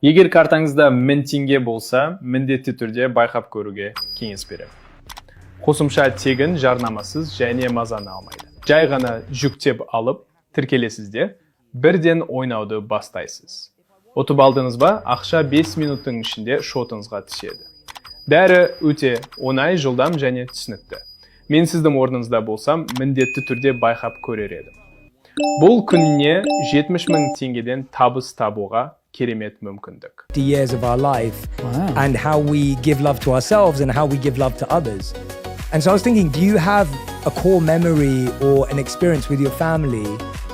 Егер картаңызда 1000 теңге болса, міндетті түрде байқап көруге кеңес беремін. Қосымша тегін, жарнамасыз және мазаны алмайды. Жай ғана жүктеп алып, тіркелесіз де, бірден ойнауды бастайсыз. Ұтып алдыңыз ба, ақша 5 минуттың ішінде шотыңызға түседі. Бәрі өте оңай, жылдам және түсінікті. Мен сіздің орныңызда болсам, міндетті түрде байқап көрер едім. Бұл күніне 70.000 теңгеден табыс табуға керемет мүмкіндік. Years of our life and how we give love to ourselves and how we give love to others. And so I was thinking, do you have a core memory or an experience with your family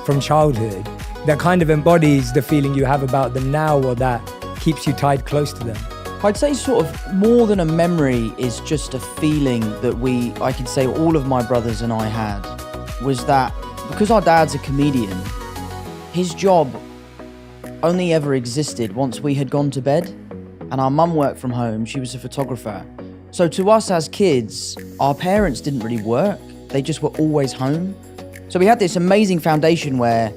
from childhood that kind of embodies the feeling you have about them now or that keeps you tied close to them? I'd say sort of more than a memory is just a feeling that I could say all of my brothers and I had, was that because our dad's a comedian, his job only ever existed once we had gone to bed, and our mum worked from home, she was a photographer. So to us as kids, our parents didn't really work, they just were always home. So we had this amazing foundation where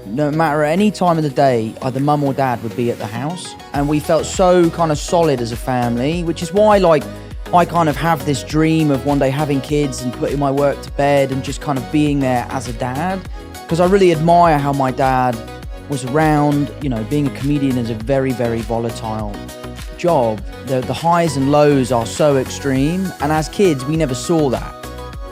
no matter any time of the day, either mum or dad would be at the house, and we felt so kind of solid as a family, which is why I kind of have this dream of one day having kids and putting my work to bed and just kind of being there as a dad, because I really admire how my dad was around. You know, being a comedian is a very, very volatile job. The highs and lows are so extreme, and as kids, we never saw that.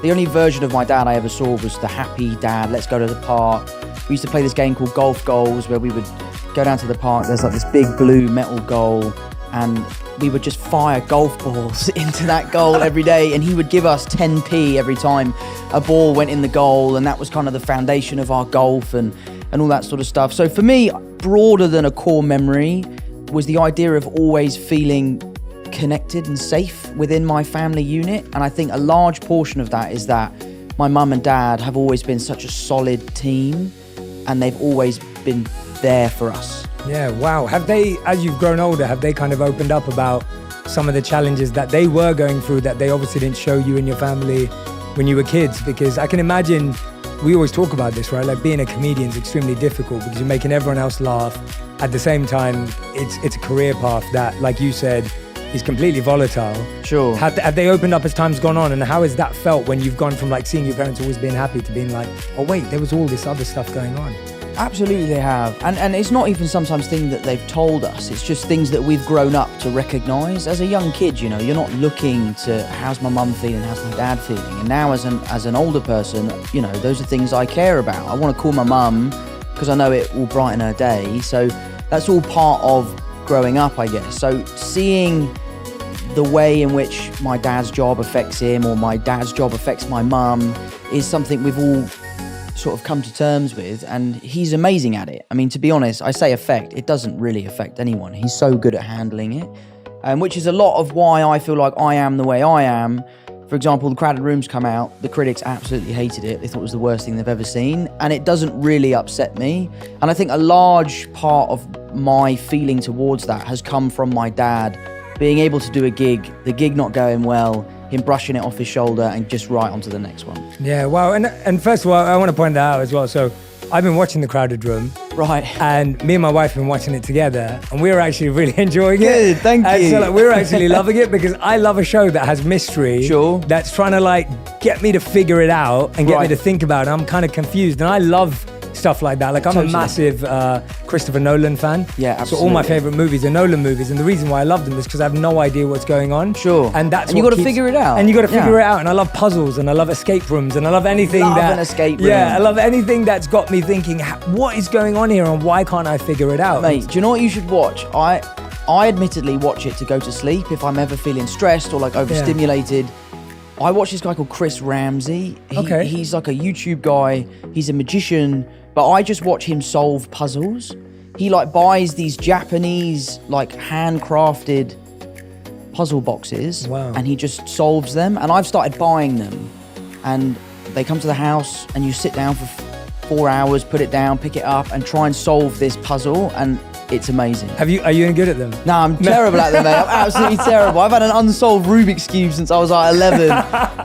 The only version of my dad I ever saw was the happy dad, let's go to the park. We used to play this game called Golf Goals, where we would go down to the park, there's like this big blue metal goal, and we would just fire golf balls into that goal every day, and he would give us 10p every time a ball went in the goal, and that was kind of the foundation of our golf and all that sort of stuff. So for me, broader than a core memory was the idea of always feeling connected and safe within my family unit. And I think a large portion of that is that my mum and dad have always been such a solid team, and they've always been there for us. Yeah, wow. Have they, as you've grown older, have they kind of opened up about some of the challenges that they were going through that they obviously didn't show you and your family when you were kids? Because I can imagine, we always talk about this, right? Like being a comedian is extremely difficult because you're making everyone else laugh. At the same time, it's a career path that, like you said, is completely volatile. Sure. Have they opened up as time's gone on? And how has that felt when you've gone from like seeing your parents always being happy to being like, oh wait, there was all this other stuff going on? Absolutely they have. And it's not even sometimes things that they've told us, it's just things that we've grown up to recognise. As a young kid, you know, you're not looking to how's my mum feeling, how's my dad feeling. And now as an older person, you know, those are things I care about. I want to call my mum because I know it will brighten her day. So that's all part of growing up, I guess. So seeing the way in which my dad's job affects him or my dad's job affects my mum is something we've all sort of come to terms with, and he's amazing at it. I mean, to be honest, I say affect, it doesn't really affect anyone. He's so good at handling it, which is a lot of why I feel like I am the way I am. For example, The Crowded Room's come out, the critics absolutely hated it. They thought it was the worst thing they've ever seen, and it doesn't really upset me. And I think a large part of my feeling towards that has come from my dad being able to do a gig, the gig not going well, him brushing it off his shoulder and just right onto the next one. Yeah, wow. And first of all, I want to point that out as well. So I've been watching The Crowded Room. Right. And me and my wife have been watching it together, and we're actually really enjoying it. Good, thank you. So like, we're actually loving it because I love a show that has mystery. Sure. That's trying to like get me to figure it out and get me to think about it. I'm kind of confused, and I love stuff like that. Like I'm a massive Christopher Nolan fan. Yeah, absolutely. So all my favorite movies are Nolan movies, and the reason why I love them is because I have no idea what's going on. Sure. And that's you got to figure it out. And you got to figure it out. And I love puzzles, and I love escape rooms, and I love anything an escape room. Yeah, I love anything that's got me thinking, what is going on here, and why can't I figure it out? Mate, do you know what you should watch? I admittedly watch it to go to sleep if I'm ever feeling stressed or like overstimulated. I watch this guy called Chris Ramsey. He's like a YouTube guy. He's a magician, but I just watch him solve puzzles. He like buys these Japanese like handcrafted puzzle boxes, and he just solves them. And I've started buying them, and they come to the house, and you sit down for 4 hours, put it down, pick it up, and try and solve this puzzle, and it's amazing. Are you any good at them? No, I'm terrible at them, mate. I'm absolutely terrible. I've had an unsolved Rubik's Cube since I was like 11.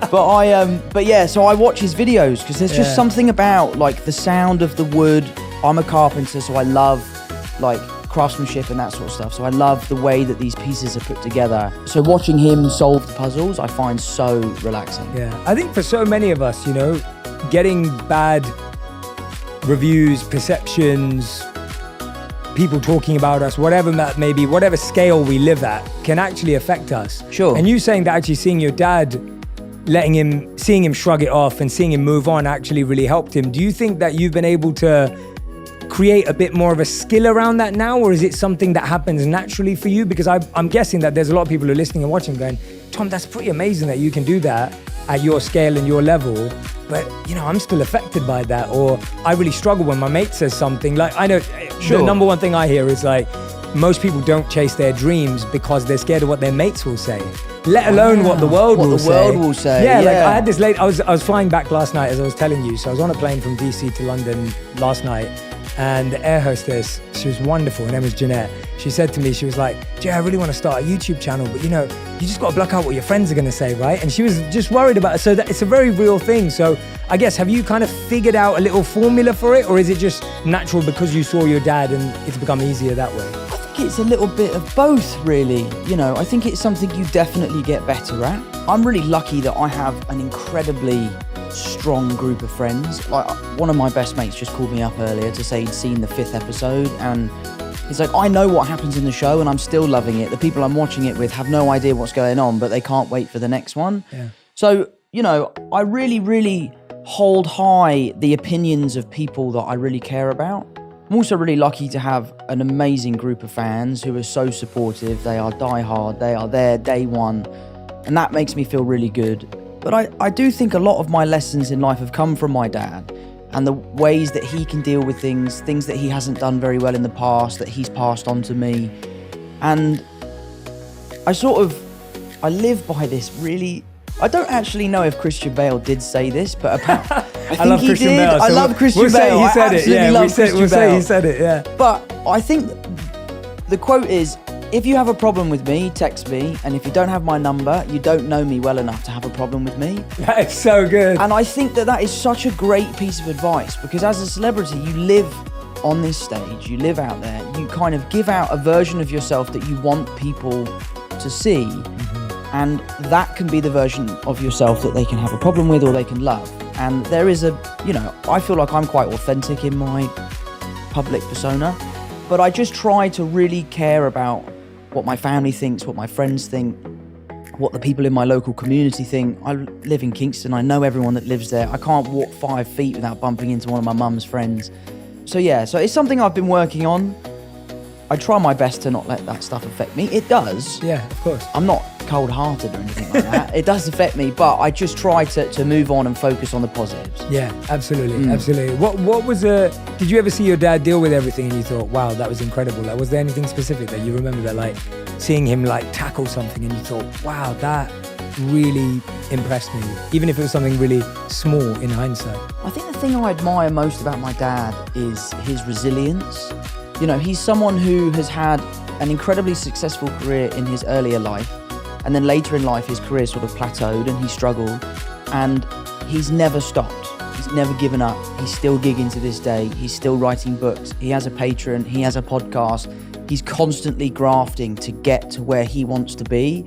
But yeah, so I watch his videos because there's just something about like the sound of the wood. I'm a carpenter, so I love like craftsmanship and that sort of stuff. So I love the way that these pieces are put together. So watching him solve the puzzles, I find so relaxing. Yeah, I think for so many of us, you know, getting bad reviews, perceptions, people talking about us, whatever that may be, whatever scale we live at, can actually affect us. Sure. And you saying that actually seeing your dad, seeing him shrug it off and seeing him move on actually really helped him. Do you think that you've been able to create a bit more of a skill around that now, or is it something that happens naturally for you? Because I'm guessing that there's a lot of people who are listening and watching going, Tom, that's pretty amazing that you can do that at your scale and your level, but you know, I'm still affected by that, or I really struggle when my mate says something. Like, I know the number one thing I hear is like, most people don't chase their dreams because they're scared of what their mates will say, let alone what the world will say. Yeah, like I had this I was flying back last night, as I was telling you. So I was on a plane from DC to London last night, and the air hostess, she was wonderful, her name was Jeanette. She said to me, she was like, Jay, I really want to start a YouTube channel, but you know, you just got to block out what your friends are going to say, right? And she was just worried about it. So that it's a very real thing. So I guess, have you kind of figured out a little formula for it, or is it just natural because you saw your dad and it's become easier that way? I think it's a little bit of both, really. You know, I think it's something you definitely get better at. I'm really lucky that I have an incredibly strong group of friends. Like, one of my best mates just called me up earlier to say he'd seen the 5th episode, and he's like, I know what happens in the show and I'm still loving it. The people I'm watching it with have no idea what's going on, but they can't wait for the next one. Yeah. So, you know, I really, really hold high the opinions of people that I really care about. I'm also really lucky to have an amazing group of fans who are so supportive. They are diehard, they are there day one, and that makes me feel really good. But I do think a lot of my lessons in life have come from my dad, and the ways that he can deal with things that he hasn't done very well in the past, that he's passed on to me. And I live by this really, I don't actually know if Christian Bale did say this, but I think love he Christian did. Bale, so I love Christian we'll Bale. Say he said I it. Yeah, love Christian we'll say Bale. he said it. Yeah. But I think the quote is, if you have a problem with me, text me. And if you don't have my number, you don't know me well enough to have a problem with me. That is so good. And I think that is such a great piece of advice, because as a celebrity, you live on this stage, you live out there, you kind of give out a version of yourself that you want people to see. Mm-hmm. And that can be the version of yourself that they can have a problem with or they can love. And there is I feel like I'm quite authentic in my public persona, but I just try to really care about what my family thinks, what my friends think, what the people in my local community think. I live in Kingston, I know everyone that lives there. I can't walk 5 feet without bumping into one of my mum's friends. So it's something I've been working on. I try my best to not let that stuff affect me. It does. Yeah, of course. I'm not cold-hearted or anything like that. It does affect me, but I just try to move on and focus on the positives. Yeah, absolutely, absolutely. What was did you ever see your dad deal with everything and you thought, wow, that was incredible? Like, was there anything specific that you remember that, like, seeing him like tackle something and you thought, wow, that really impressed me, even if it was something really small in hindsight? I think the thing I admire most about my dad is his resilience. You know, he's someone who has had an incredibly successful career in his earlier life, and then later in life his career sort of plateaued and he struggled, and he's never stopped. He's never given up. He's still gigging to this day. He's still writing books. He has a Patreon. He has a podcast. He's constantly grafting to get to where he wants to be.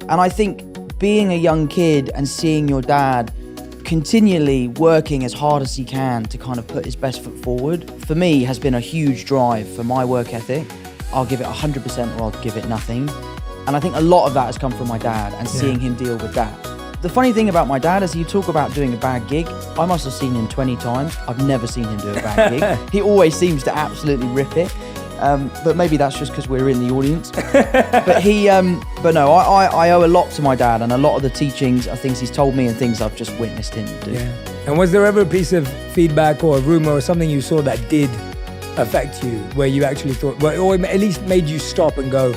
And I think being a young kid and seeing your dad continually working as hard as he can to kind of put his best foot forward, for me, has been a huge drive for my work ethic. I'll give it 100% or I'll give it nothing. And I think a lot of that has come from my dad and seeing him deal with that. The funny thing about my dad is, you talk about doing a bad gig. I must have seen him 20 times. I've never seen him do a bad gig. He always seems to absolutely rip it. But maybe that's just because we're in the audience. But no, I owe a lot to my dad, and a lot of the teachings are things he's told me and things I've just witnessed him do. Yeah. And was there ever a piece of feedback or a rumor or something you saw that did affect you, where you actually thought, well, or at least made you stop and go,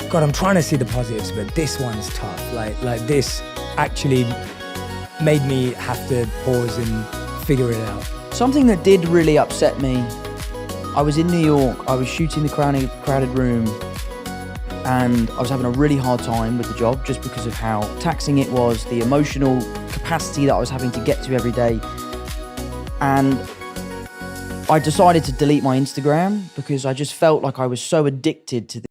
God, I'm trying to see the positives, but this one's tough. Like this actually made me have to pause and figure it out. Something that did really upset me, I was in New York, I was shooting the crowded room, and I was having a really hard time with the job just because of how taxing it was, the emotional capacity that I was having to get to every day. And I decided to delete my Instagram because I just felt like I was so addicted to